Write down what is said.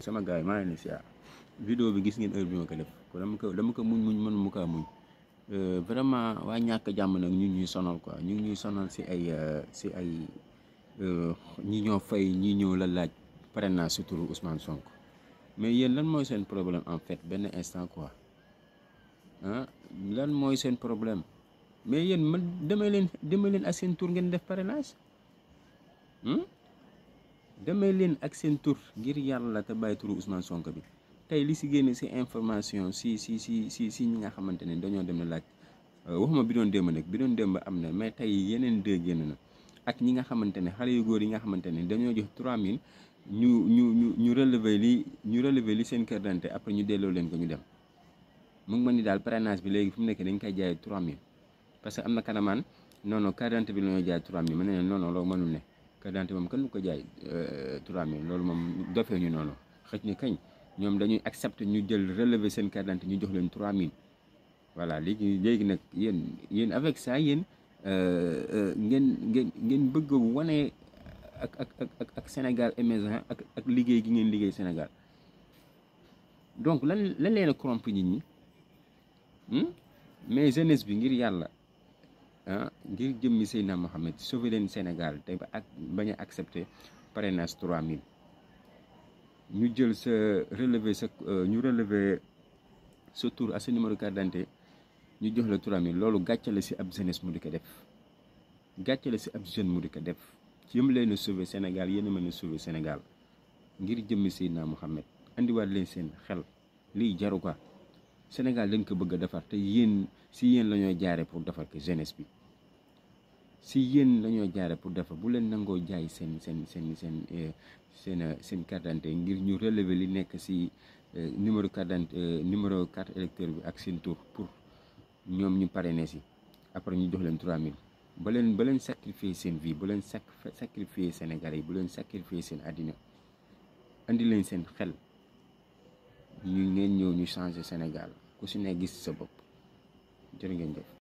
sama gars yi maa ngi leen di siyaar vidéo bi gis ngeen heure bi ma ko def ko dama ko muñ mën mu kaa muñ vraiment waa ñàkk jàmm nag ñu ñuy sonal quoi ñu ngi ñuy sonal si ay ñi ñoo fay ñi ñëw la laaj parrainage si turu Ousmane Sonko mais yéen lan mooy seen problème en fait benn instant quoi lan mooy seen problème mais yéen man demee leen ak seen tur ngeen def parrainage demee leen ak seen tur ngir yàlla te bàyyi turu Ousmane Sonko bi tey li si génne si information si ñi nga xamante ne dañoo dem na laaj waxuma bi doon démb nag bi doon démb am na mais tey yeneen deux génn na ak ñi nga xamante ne xale yu góor yi nga xamante ne dañoo jox 3000 ñu relever li seen carte d'identité après ñu delloo leen ko ñu dem mu ngi mën ni daal parrainage bi léegi fu mu nekk dañ koy jaayee 3000 parce que am na kanamaan non carte d'identité bi la ñoo jaay 3000 mën na ne non loolu mënul ne carte d'identité moom kenn du ko jaay 3000 loolu moom dofee ñu noonu xëj na kañ ñoom dañuy accepter ñu jël relever seen carte d'identité ñu jox leen 3000 voilà léegi nag yéen avec ça yéen ngeen bëgg a wane ak Sénégal émergent ak liggéey gi ngeen liggéey Sénégal donc lan leen a corrompre nit ñi mais jeunesse bi ngir yàlla ngir jëmmi Seydina Mohamed sauver leen Sénégal te bañ a accepter parrainage 3000 ñu jël sa relever sa tour ak sa numéro carte d'identité ñu jox la 3000 loolu gàcce la si ab jeunesse mu di ko def gàcce la si ab jeune mu di ko def yëm leen a sauver Sénégal yéen a mën a sauver Sénégal ngir jëmmi Seydina Mohamed andiwaat leen seen xel lii jaru ko Sénégal dañ ko bëgg a defar te yéen si yéen la ñoo jaare pour defar ko jeunesse bi si yéen la ñoo jaare pour defar bu leen nangoo jaay seen carte d'identité ngir ñu relever li nekk si numéro carte d'identité numéro carte électeur bi ak seen tour pour ñoom ñu parrainer si après ñu jox leen 3000 ba leen sacrifier seen vie bu leen sacrifier Sénégalais yi bu leen sacrifier seen àddina andi leen seen xel ñu ngeen ñëw ñu changer Sénégal ku si ne gis sa bopp jërë ngeen jëf